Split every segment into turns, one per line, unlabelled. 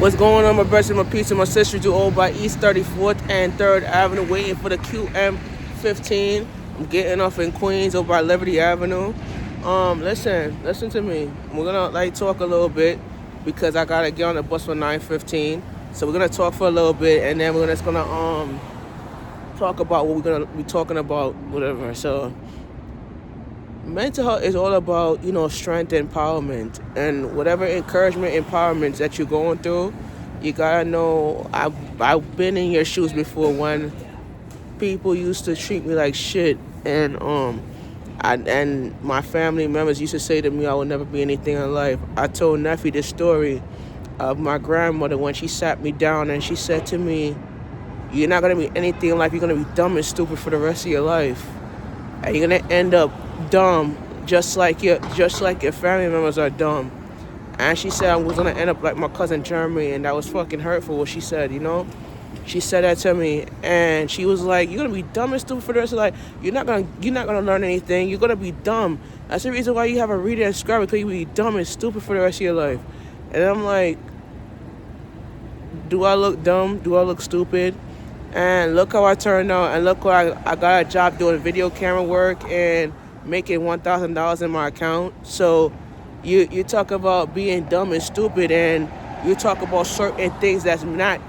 What's going on, my brothers and my peeps and my sisters? Do all by East 34th and 3rd Avenue, waiting for the Qm15. I'm getting off in Queens over by Liberty Avenue. Listen to me. We're gonna talk a little bit because I gotta get on the bus for 9:15. So we're gonna talk for a little bit, and then we're just gonna talk about what we're gonna be talking about, whatever. So mental health is all about, strength and empowerment, and whatever encouragement, empowerment that you're going through, you gotta know. I've been in your shoes before when people used to treat me like shit, and my family members used to say to me I would never be anything in life. I told Nephi this story of my grandmother when she sat me down and she said to me, "You're not gonna be anything in life. You're gonna be dumb and stupid for the rest of your life, and you're gonna end up dumb just like your family members are dumb." And she said I was gonna end up like my cousin Jeremy, and that was fucking hurtful what she said. She said that to me, and she was like, "You're gonna be dumb and stupid for the rest of life. You're not gonna learn anything. You're gonna be dumb. That's the reason why you have a reader and scribe, because you be dumb and stupid for the rest of your life." And I'm like, do I look dumb? Do I look stupid? And look how I turned out, and look what I got a job doing video camera work and making $1,000 in my account. So you talk about being dumb and stupid, and you talk about certain things that's not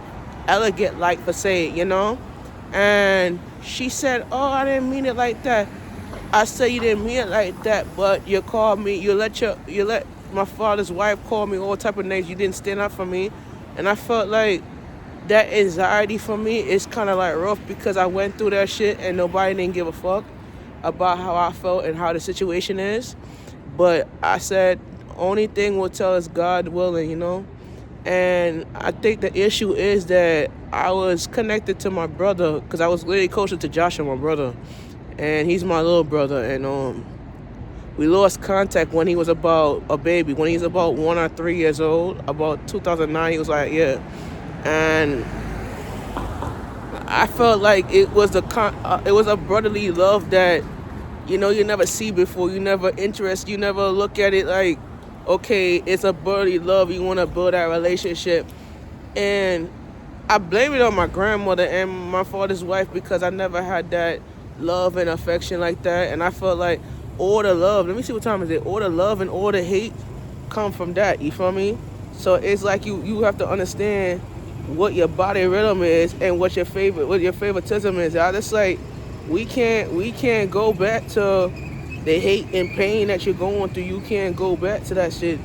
elegant, like for say, And she said, "Oh, I didn't mean it like that." I said, "You didn't mean it like that, but you called me. You let my father's wife call me all type of names. You didn't stand up for me." And I felt like that anxiety for me is kind of like rough, because I went through that shit and nobody didn't give a fuck about how I felt and how the situation is. But I said, only thing we'll tell is God willing, And I think the issue is that I was connected to my brother, because I was really closer to Joshua, my brother, and he's my little brother. And we lost contact when he was about a baby, when he was about 1 or 3 years old. About 2009, he was like, yeah. And I felt like it was a brotherly love that, you never see before. You never you never look at it like, okay, it's a brotherly love. You want to build that relationship. And I blame it on my grandmother and my father's wife, because I never had that love and affection like that. And I felt like all the love, let me see what time is it, all the love and all the hate come from that, you feel me? So it's like you have to understand what your body rhythm is and what your favoritism is. I just like, we can't go back to the hate and pain that you're going through. You can't go back to that shit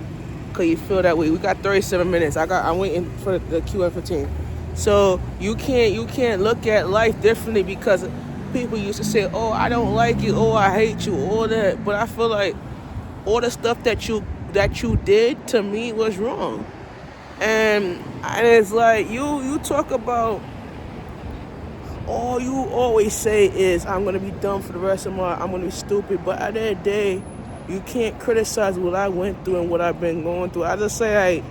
because you feel that way. We got 37 minutes. I'm waiting for the Qm15. So you can't look at life differently, because people used to say, "Oh, I don't like you. Oh, I hate you." All that. But I feel like all the stuff that you did to me was wrong. And it's like you talk about, all you always say is, "I'm gonna be dumb for the rest of I'm gonna be stupid." But at the end of the day, you can't criticize what I went through and what I've been going through. I just say, like,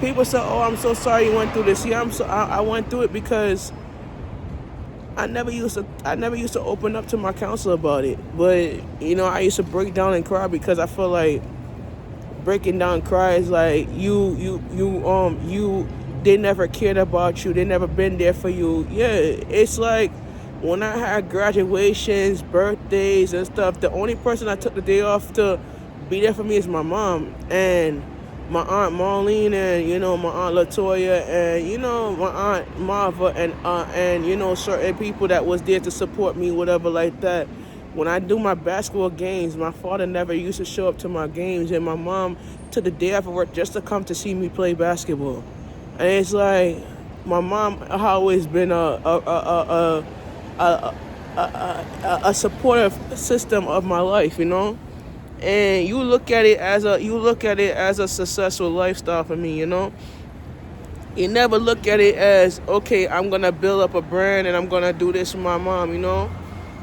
people say, "Oh, I'm so sorry you went through this." Yeah, I went through it because I never used to open up to my counselor about it. But I used to break down and cry, because I feel like breaking down and cry is like they never cared about you. They never been there for you. Yeah, it's like when I had graduations, birthdays and stuff, the only person I took the day off to be there for me is my mom and my aunt Marlene, and my aunt Latoya, and my aunt Marva, and certain people that was there to support me, whatever like that. When I do my basketball games, my father never used to show up to my games, and my mom took the day after work just to come to see me play basketball. And it's like, my mom always been a supportive system of my life, And you look at it as a successful lifestyle for me, You never look at it as, okay, I'm gonna build up a brand and I'm gonna do this with my mom,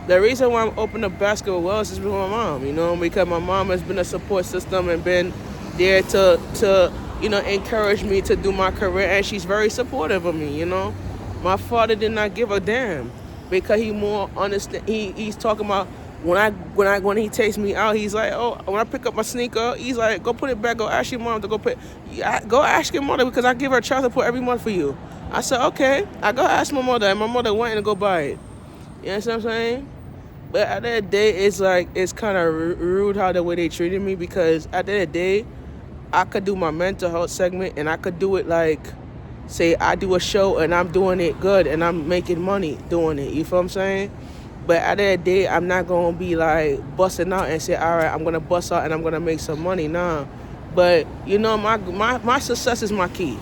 The reason why I'm opening up basketball wells is with my mom, because my mom has been a support system and been there to encourage me to do my career, and she's very supportive of me, My father did not give a damn, because he more understand. He's talking about when he takes me out, he's like, oh, when I pick up my sneaker, he's like, go put it back. Go ask your mom to go put. Yeah, go ask your mother because I give her child support every month for you. I said, okay. I go ask my mother, and my mother went and go buy it. You know what I'm saying? But at the end of the day, it's like it's kind of rude how the way they treated me, because at the end of the day, I could do my mental health segment and I could do it like, say I do a show and I'm doing it good and I'm making money doing it. You feel what I'm saying? But at the end of the day, I'm not going to be like busting out and say, all right, I'm going to bust out and I'm going to make some money. Nah. But, you know, my success is my key.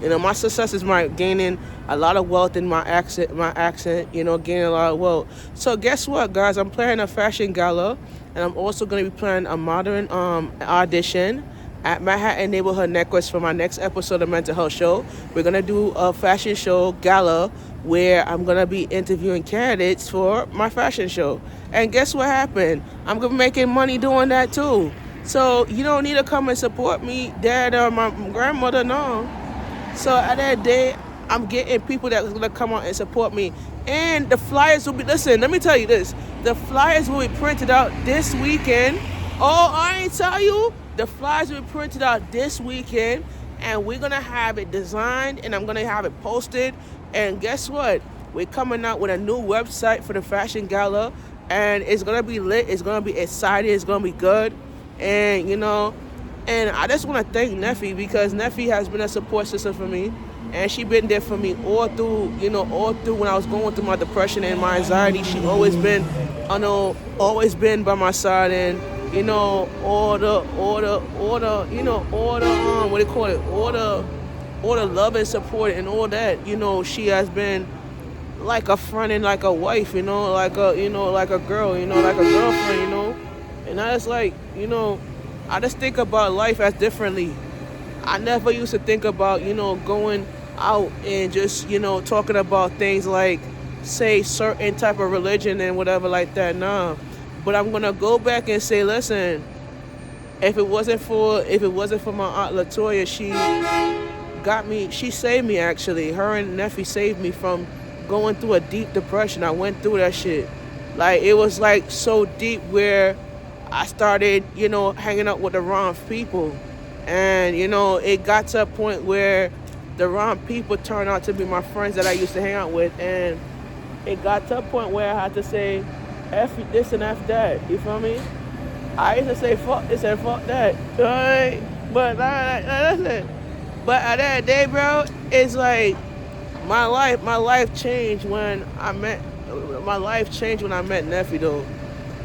You know, my success is my gaining a lot of wealth in my accent, you know, gaining a lot of wealth. So guess what, guys? I'm planning a fashion gala, and I'm also going to be planning a modern audition at Manhattan Neighborhood Necklace for my next episode of Mental Health Show. We're going to do a fashion show gala where I'm going to be interviewing candidates for my fashion show. And guess what happened? I'm going to be making money doing that too. So you don't need to come and support me, Dad or my grandmother, no. So at that day, I'm getting people that's going to come out and support me. And the flyers will be, listen, let me tell you this. The flyers will be printed out this weekend. Oh, I ain't tell you. The flyers will be printed out this weekend. And we're going to have it designed and I'm going to have it posted. And guess what? We're coming out with a new website for the fashion gala. And it's going to be lit. It's going to be exciting. It's going to be good. And, you know, and I just want to thank Neffy, because Neffy has been a support system for me. And she been there for me all through when I was going through my depression and my anxiety. She always been, always been by my side. And, you know, all the love and support and all that, you know, she has been like a friend and like a wife, you know, like a girl, you know, like a girlfriend, you know. And I just like, you know, I just think about life as differently. I never used to think about, you know, going out and just, you know, talking about things like, say, certain type of religion and whatever like that. Nah. But I'm going to go back and say, listen, if it wasn't for my Aunt Latoya, she saved me, actually. Her and Neffy saved me from going through a deep depression. I went through that shit. Like, it was like so deep where I started, you know, hanging out with the wrong people. And, you know, it got to a point where the wrong people turned out to be my friends that I used to hang out with. And it got to a point where I had to say, F this and F that. You feel me? I used to say, fuck this and fuck that. Right? But that's it. But at that day, bro, it's like my life changed when I met Neffy, though.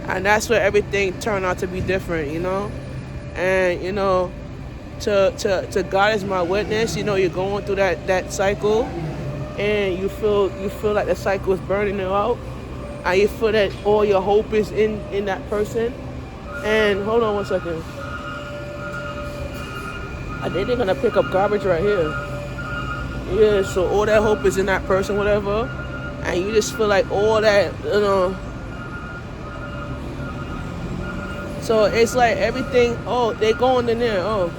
And that's where everything turned out to be different, you know? And, you know, to God is my witness, you know, you're going through that cycle and you feel like the cycle is burning you out, and you feel that all your hope is in that person. And hold on one second. I think they're gonna pick up garbage right here. Yeah, so all that hope is in that person, whatever, and you just feel like all that, you know. So it's like everything, they going in there,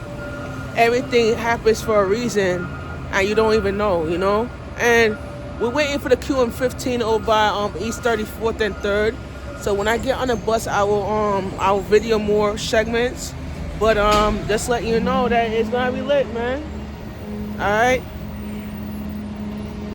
everything happens for a reason, and you don't even know, you know? And we're waiting for the Qm15 over by East 34th and 3rd. So when I get on the bus, I'll video more segments. But just letting you know that it's gonna be lit, man. All right.